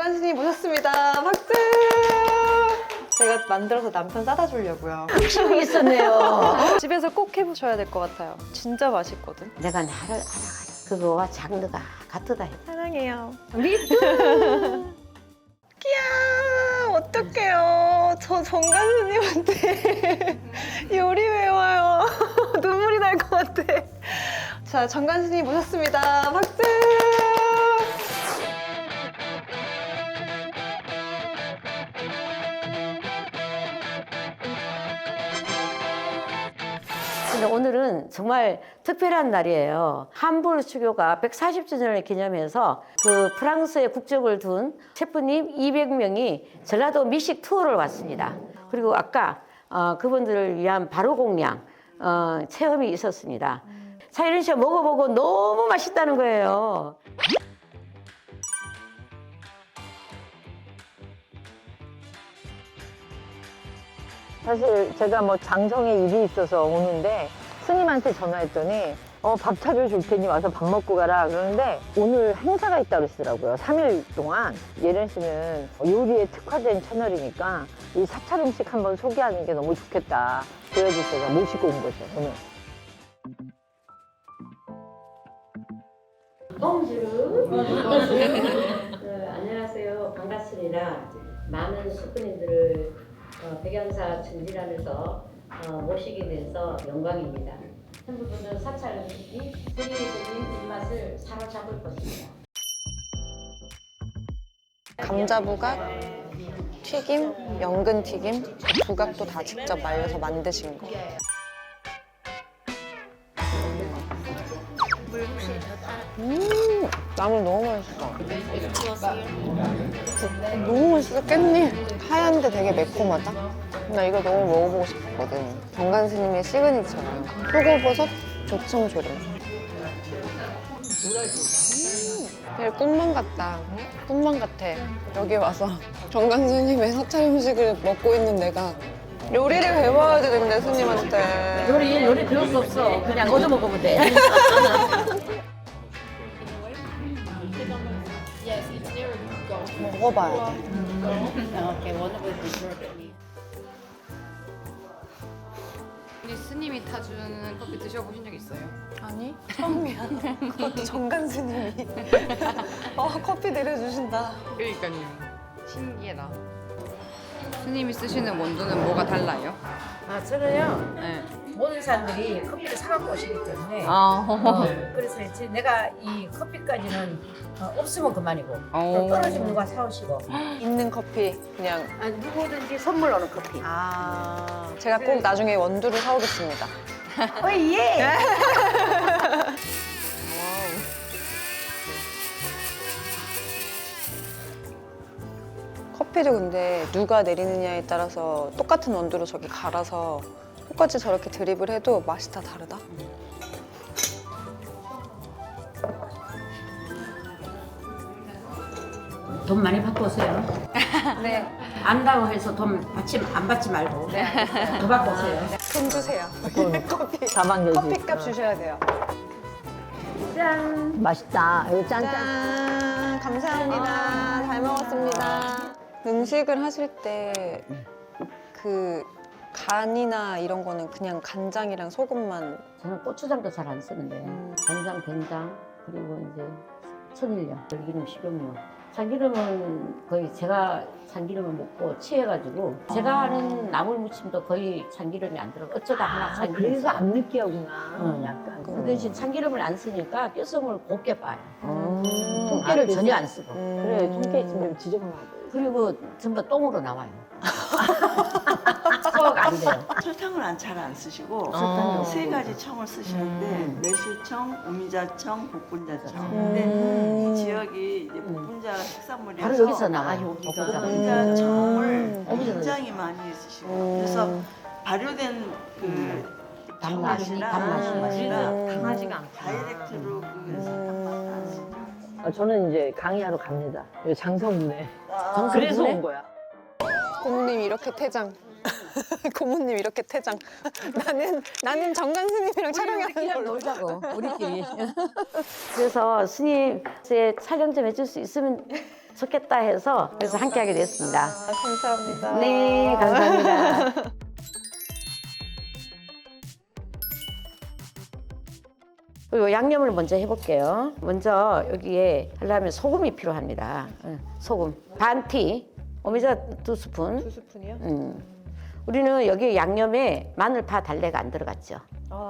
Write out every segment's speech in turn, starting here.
정관 스님 모셨습니다. 박수! 제가 만들어서 남편 싸다 주려고요. 욕심이 있었네요. 집에서 꼭 해보셔야 될 것 같아요. 진짜 맛있거든. 내가 나를 알아가라. 그거와 장르가 같다. 사랑해요. 미투. 끼야, 어떡해요. 저 정관 스님한테 요리 배워요. 눈물이 날 것 같아. 자, 정관 스님 모셨습니다. 박수! 근데 오늘은 정말 특별한 날이에요. 함부르 수교가 140주년을 기념해서 그 프랑스에 국적을 둔 셰프님 200명이 전라도 미식 투어를 왔습니다. 그리고 아까 그분들을 위한 바로 공양 체험이 있었습니다. 차이른 씨가 먹어보고 너무 맛있다는 거예요. 사실 제가 뭐 장성에 일이 있어서 오는데 스님한테 전화했더니 밥 차려줄 테니 와서 밥 먹고 가라 그러는데 오늘 행사가 있다고 그러시더라고요. 3일 동안. 예련 씨는 요리에 특화된 채널이니까 이 사찰 음식 한번 소개하는 게 너무 좋겠다. 그래서 제가 모시고 온 거죠, 오늘. 안녕하세요. 반갑습니다. 많은 셰프님들을 백연사 진지란에서 모시게 돼서 영광입니다. 셰프분은 사찰 음식이 세계적인 입맛을 사로잡을 것입니다. 감자부각, 튀김, 연근 튀김, 부각도 다 직접 말려서 만드신 거. 나물 너무 맛있어. 너무 맛있어. 깻잎 하얀데 되게 매콤하다. 나 이거 너무 먹어보고 싶었거든. 정관 스님의 시그니처예요. 표고버섯 조청조림. 되게 꿈만 같다. 꿈만 같아. 여기 와서 정관 스님의 사찰 음식을 먹고 있는 내가 요리를 배워야 되는데 스님한테. 요리 배울 수 없어. 그냥 얻어 먹으면 돼. 먹어봐야 돼. 우리 스님이 타주는 커피 드셔보신 적 있어요? 아니, 처음이야. 그것도 정관 스님이 커피 내려주신다. 그러니까요. 신기하다. 스님이 쓰시는 원두는 뭐가 달라요? 저는요. 네. 모든 사람들이 커피를 사갖고 오시기 때문에 그래서 이제 내가 이 커피까지는 없으면 그만이고 또 떨어지면 누가 사오시고 있는 커피 그냥. 누구든지 선물 오는 커피. 제가 꼭 나중에 원두를 사오겠습니다. 예! 커피도 근데 누가 내리느냐에 따라서 똑같은 원두로 저기 갈아서 똑같이 저렇게 드립을 해도 맛이 다 다르다. 돈 많이 받고 오세요. 네. 안다고 해서 돈 안 받지 말고 더 받고 오세요. 돈 주세요. 커피. 다방여지. 커피값 주셔야 돼요. 짠! 맛있다. 이거 짠짠. 짠! 감사합니다. 잘 먹었습니다. 음식을 하실 때 그 간이나 이런 거는 그냥 간장이랑 소금만. 저는 고추장도 잘 안 쓰는데 간장, 된장 그리고 이제 천일염, 들기름, 식용유. 참기름은 거의 제가 참기름을 먹고 취해가지고 제가 하는 나물 무침도 거의 참기름이 안 들어가. 어쩌다 하나 참기름 그래서 써. 안 느끼하구나. 응. 약간. 그 대신 참기름을 안 쓰니까 뼈성을 곱게 빠요. 아, 통깨를 그래서? 전혀 안 쓰고. 그래, 통깨 있으면 지저분하고. 그리고 전부 다 똥으로 나와요. 썩 안 돼요. 설탕을 잘 안 쓰시고 설탕이 세 없고. 가지 청을 쓰시는데 매실청, 오미자청, 복분자청. 음. 근데 이 지역이 이제 복분자 특산물이어서 바로 여기서 나와요. 여기가 복분자가. 복분자청을 오미자는 굉장히 많이 쓰시고 그래서 발효된 그 단맛이랑 단맛이랑 강하지가 않고. 다이렉트로 그 설탕 안 쓰죠. 저는 이제 강의하러 갑니다. 여기 장성군에. 정성분에? 그래서 온 거야. 고모님 이렇게 퇴장. 고모님 이렇게 퇴장. 나는 정관 스님이랑 촬영하는 우리끼리 걸로. 놀자고 우리끼리. 그래서 스님의 촬영 좀 해줄 수 있으면 좋겠다 해서 그래서 함께하게 됐습니다. 감사합니다. 네, 감사합니다. 그리고 양념을 먼저 해볼게요. 먼저 여기에 하려면 소금이 필요합니다. 소금 반 티, 오미자 2스푼. 2스푼이요? 우리는 여기 양념에 마늘, 파, 달래가 안 들어갔죠.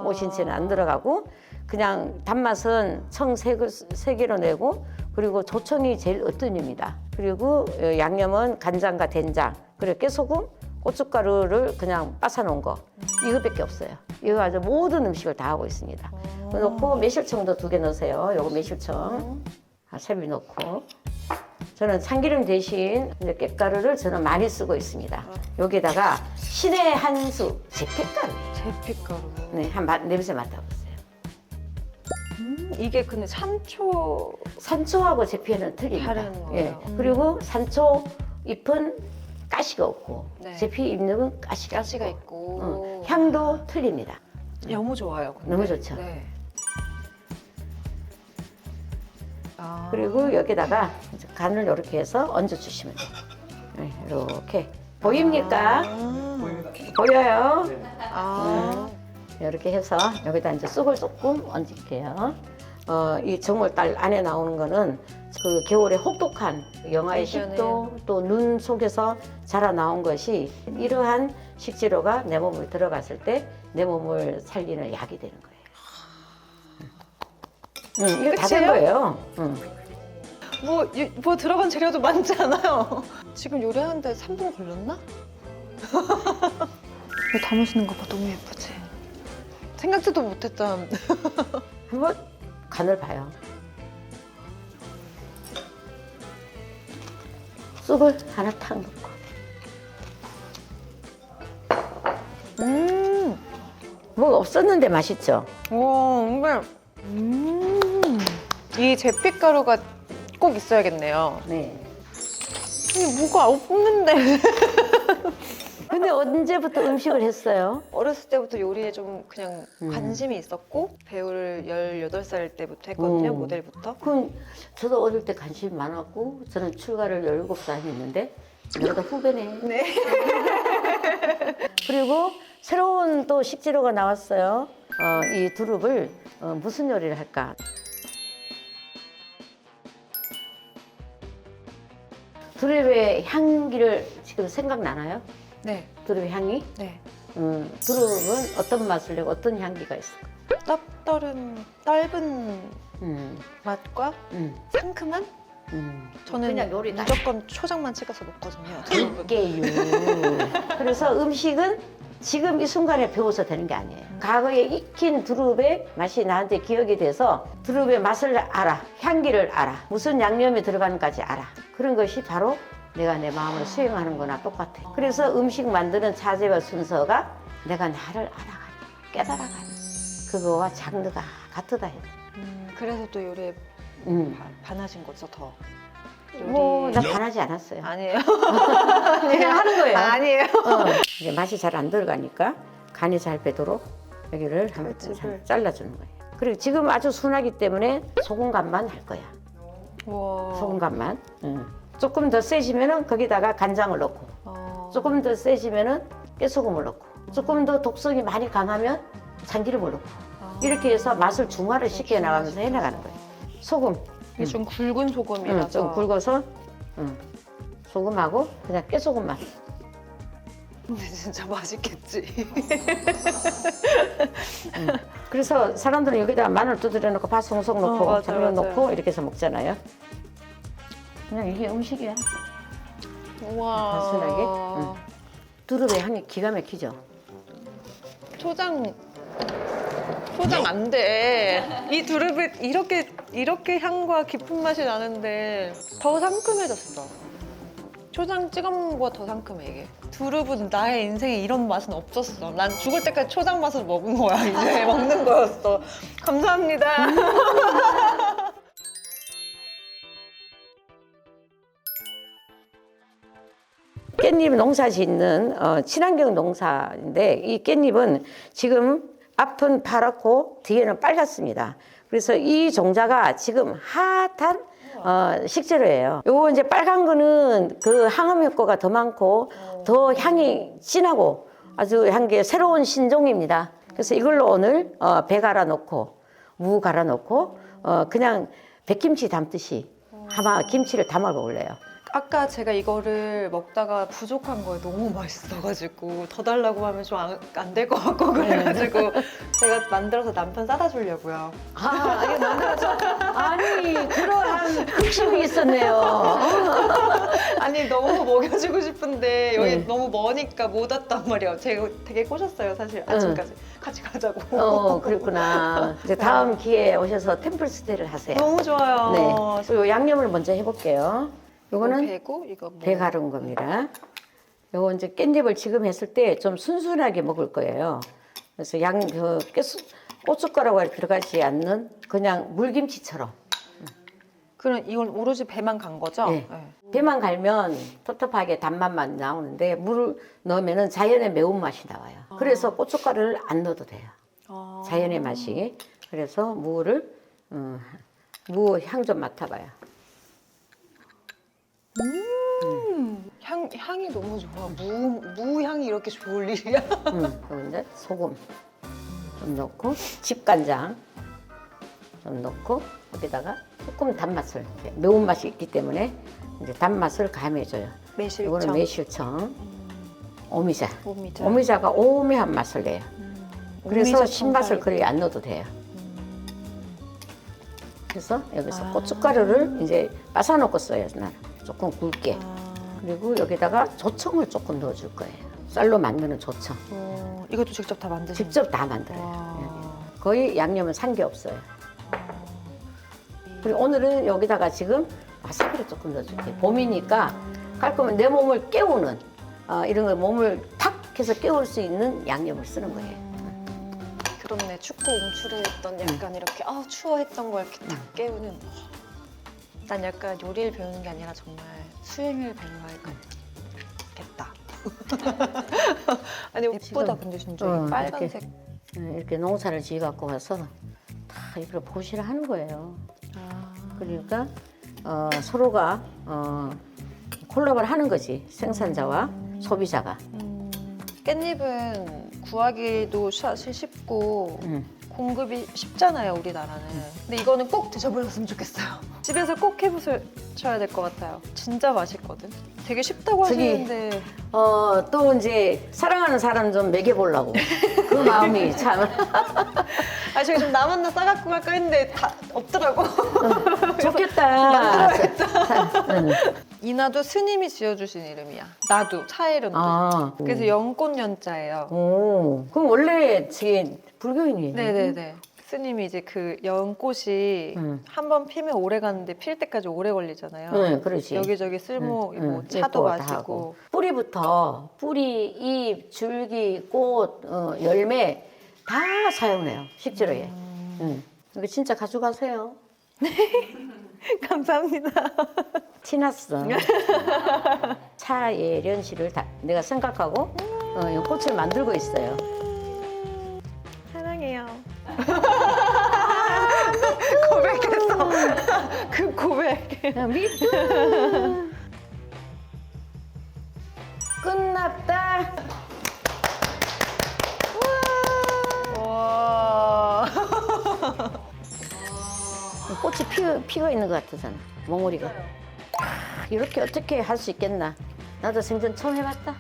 오신채는 안 들어가고 그냥 단맛은 청 3개로 내고 그리고 조청이 제일 으뜸입니다. 그리고 양념은 간장과 된장, 그리고 깨소금, 고춧가루를 그냥 빻아 놓은 거 이거밖에 없어요. 이거 아주 모든 음식을 다 하고 있습니다. 넣고 매실청도 2개 넣으세요. 요거 매실청 세비 넣고 저는 참기름 대신 이제 깻가루를 저는 많이 쓰고 있습니다. 여기다가 신의 한 수 제피가루. 제피가루. 네, 냄새 맡아보세요. 이게 근데 산초하고 제피는 틀립니다. 다른 거예요? 예. 그리고 산초 잎은 가시가 없고 네. 제피 잎은 가시가 있고. 향도 틀립니다. 너무 좋아요. 근데. 너무 좋죠. 네. 아. 그리고 여기다가 이제 간을 이렇게 해서 얹어주시면 돼요. 네, 이렇게 보입니까? 보여요? 이렇게 해서 여기다 이제 쑥을 조금 얹을게요. 이 정월달 안에 나오는 거는 그 겨울에 혹독한 영하의 대전에. 10도 또 눈 속에서 자라 나온 것이 이러한 식재료가 내 몸에 들어갔을 때 내 몸을 살리는 약이 되는 거예요. 이거 다 된 끝이에요? 거예요. 뭐 들어간 재료도 많지 않아요. 지금 요리하는데 3분 걸렸나? 이거 담으시는 거 봐. 너무 예쁘지? 생각지도 못했던. 한번 간을 봐요. 쑥을 하나 탁 넣고. 뭐가 없었는데 맛있죠? 와, 이 제피가루가 꼭 있어야겠네요. 네. 아니, 뭐가 없는데. 근데 언제부터 음식을 했어요? 어렸을 때부터 요리에 좀 그냥 관심이 있었고 배우를 18살 때부터 했거든요. 모델부터. 그건 저도 어릴 때 관심이 많았고 저는 출가를 17살 했는데 저보다 후배네. 네. 그리고 새로운 또 식재료가 나왔어요. 이 두릅을 무슨 요리를 할까? 두릅의 향기를 지금 생각나나요? 네. 두릅의 향이? 네. 두릅은 어떤 맛을 내고 어떤 향기가 있을까요? 짭짤한 짧은 음, 맛과 음, 상큼한? 저는 그냥 요리다. 무조건 초장만 찍어서 먹거든요. 들깨유. 그래서 음식은 지금 이 순간에 배워서 되는 게 아니에요. 과거에 익힌 두릅의 맛이 나한테 기억이 돼서 두릅의 맛을 알아, 향기를 알아, 무슨 양념이 들어가는까지 알아. 그런 것이 바로 내가 내 마음을 수행하는 거나 똑같아. 그래서 음식 만드는 자세와 순서가 내가 나를 알아가는, 깨달아가는 그거와 장르가 같다 해요. 그래서 또 요리에 반하신 거죠, 더. 나 반하지 않았어요. 아니에요. 그냥 하는 거예요. 아니에요. 이제 맛이 잘 안 들어가니까 간이 잘 배도록 여기를 한번 칼집을. 잘라주는 거예요. 그리고 지금 아주 순하기 때문에 소금 간만 할 거야. 와. 소금 간만. 조금 더 세지면은 거기다가 간장을 넣고, 조금 더 세지면은 깨소금을 넣고, 조금 더 독성이 많이 강하면 참기름을 넣고, 이렇게 해서 맛을 중화를 시켜 나가면서 해나가는 거예요. 소금. 이게 좀 굵은 소금이라서. 좀 굵어서 소금하고 그냥 깨소금만. 근데 진짜 맛있겠지. 그래서 사람들은 여기다 마늘 두드려 넣고 파 송송 넣고 맞아요, 장면 맞아요. 넣고 이렇게 해서 먹잖아요. 그냥 이게 음식이야. 우와. 단순하게. 두릅의 향이 기가 막히죠. 초장 안 돼. 이 두릅이 이렇게 향과 깊은 맛이 나는데 더 상큼해졌어. 초장 찍어 먹는 거보다 더 상큼해 이게. 두릅은 나의 인생에 이런 맛은 없었어. 난 죽을 때까지 초장 맛을 먹은 거야. 이제 먹는 거였어. 감사합니다. 깻잎 농사 짓는 친환경 농사인데 이 깻잎은 지금 앞은 파랗고 뒤에는 빨갛습니다. 그래서 이 종자가 지금 핫한 식재료예요. 요거 이제 빨간 거는 그 항암 효과가 더 많고 더 향이 진하고 아주 향기 새로운 신종입니다. 그래서 이걸로 오늘 배 갈아 넣고 무 갈아 넣고 그냥 백김치 담듯이 아마 김치를 담아 먹을래요. 아까 제가 이거를 먹다가 부족한 거에 너무 맛있어가지고 더 달라고 하면 좀 안 될 것 같고 그래가지고 제가 만들어서 남편 싸다 주려고요. 아, 이게 만들어서 아니 그러한 급식이 있었네요. 아니 너무 먹여주고 싶은데 여기 네. 너무 머니까 못 왔단 말이에요. 제가 되게 꼬셨어요 사실 아침까지 같이 가자고. 그랬구나. 이제 다음 기회에 오셔서 템플 스테이를 하세요. 너무 좋아요. 네. 그리고 양념을 먼저 해볼게요. 요거는 배고 이거 뭐. 배 가른 겁니다. 요거 이제 깻잎을 지금 했을 때 좀 순순하게 먹을 거예요. 그래서 고춧가루가 들어가지 않는 그냥 물김치처럼. 그럼 이건 오로지 배만 간 거죠? 네. 배만 갈면 텁텁하게 단맛만 나오는데 물을 넣으면 자연의 매운맛이 나와요. 그래서 고춧가루를 안 넣어도 돼요. 자연의 맛이. 그래서 무를 무 향 좀 맡아봐요. 향이 너무 좋아. 무 향이 이렇게 좋을 일이야? 그리고 이제 소금 좀 넣고 집간장 좀 넣고 여기다가 조금 단맛을 매운맛이 있기 때문에 이제 단맛을 가해줘요. 매실청. 이거는 매실청, 오미자. 오미자. 오미자가 오묘한 맛을 내요. 그래서 오미자 신맛을 청살. 그리 안 넣어도 돼요. 그래서 여기서 고춧가루를 이제 빻아놓고 써요. 나는 조금 굵게. 그리고 여기다가 조청을 조금 넣어줄 거예요. 쌀로 만드는 조청. 이것도 직접 다 만드신 직접 다 만들어요. 거의 양념은 산 게 없어요. 그리고 오늘은 여기다가 지금 와사비를 조금 넣어줄게요. 봄이니까 깔끔한 내 몸을 깨우는 이런 거 몸을 탁 해서 깨울 수 있는 양념을 쓰는 거예요. 그렇네. 춥고 움츠렸던 약간 이렇게 추워했던 걸 이렇게 딱 깨우는. 난 약간 요리를 배우는 게 아니라 정말 수행을 배워야겠다. 아니 예쁘다. 지금, 근데 진짜 이 빨간색. 이렇게 농사를 지어 갖고 와서 다 이걸 보시라 하는 거예요. 그러니까 서로가 콜라보를 하는 거지. 생산자와 소비자가. 깻잎은 구하기도 사실 쉽고 공급이 쉽잖아요, 우리나라는. 근데 이거는 꼭 드셔보셨으면 좋겠어요. 집에서 꼭 해보셔야 될 것 같아요. 진짜 맛있거든. 되게 쉽다고 저기, 하시는데 또 이제 사랑하는 사람 좀 먹여보려고 그 마음이 참 저기 좀 나만나 싸갖고 갈까 했는데 다 없더라고. 좋겠다. 이나도 스님이 지어주신 이름이야. 나도 차 이름도. 그래서 연꽃 연자예요. 그럼 원래 제 불교인이에요. 네네네. 스님이 이제 그 연꽃이 한 번 피면 오래 가는데 필 때까지 오래 걸리잖아요. 네, 그렇지. 여기저기 쓸모, 뭐 차도 예뻐, 다 마시고. 하고. 뿌리부터 뿌리, 잎, 줄기, 꽃, 열매 다 사용해요. 식재료에. 이거 진짜 가져가세요. 감사합니다. 티났어. 차예련 씨를 내가 생각하고 이 꽃을 만들고 있어요. 사랑해요. 고백했어. 그 고백. 미투. 끝났다. 와. 꽃이 피어 있는 것 같잖아. 몽우리가. 이렇게 어떻게 할 수 있겠나? 나도 생전 처음 해봤다.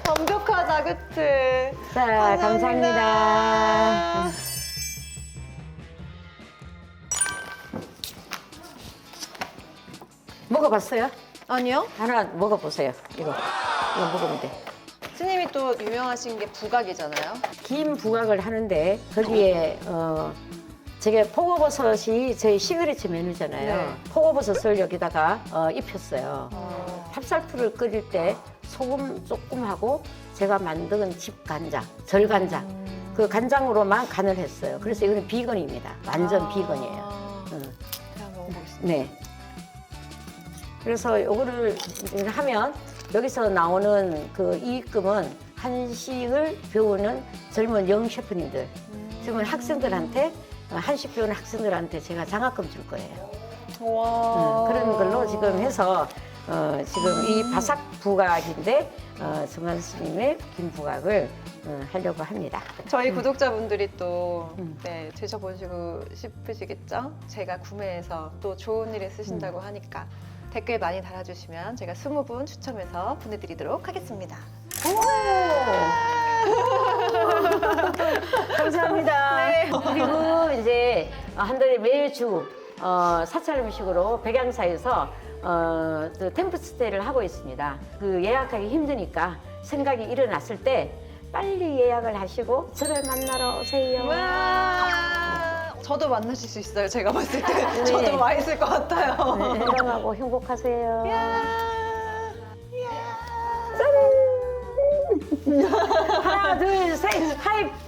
완벽하다, 그치? 자, 감사합니다. 먹어봤어요? 아니요. 하나 먹어보세요. 이거 먹으면 돼. 스님이 또 유명하신 게 부각이잖아요. 긴 부각을 하는데 거기에 저게 포고버섯이 저희 시그니처 메뉴잖아요. 네. 포고버섯을 여기다가 입혔어요. 찹쌀풀을 끓일 때 소금 조금 하고 제가 만든 집간장, 절간장 그 간장으로만 간을 했어요. 그래서 이거는 비건입니다. 완전 비건이에요. 제가 먹어보겠습니다. 네. 그래서 요거를 하면 여기서 나오는 그 이익금은 한식을 배우는 젊은 영 셰프님들, 젊은 학생들한테 한식 배우는 학생들한테 제가 장학금 줄 거예요. 와. 그런 걸로 지금 해서 지금 이 바삭 부각인데 정한 스님의 김 부각을 하려고 합니다. 저희 구독자분들이 또 네, 드셔보시고 싶으시겠죠? 제가 구매해서 또 좋은 일에 쓰신다고 하니까 댓글 많이 달아주시면 제가 20분 추첨해서 보내드리도록 하겠습니다. 감사합니다. 그리고 이제 한 달에 매주 사찰 음식으로 백양사에서 또 템플스테이를 하고 있습니다. 그 예약하기 힘드니까 생각이 일어났을 때 빨리 예약을 하시고 저를 만나러 오세요. 와. 저도 만나실 수 있어요. 제가 봤을 때 네. 저도 와 있을 것 같아요. 건강하고 행복하세요. 하나, 둘, 셋, 하이파이브!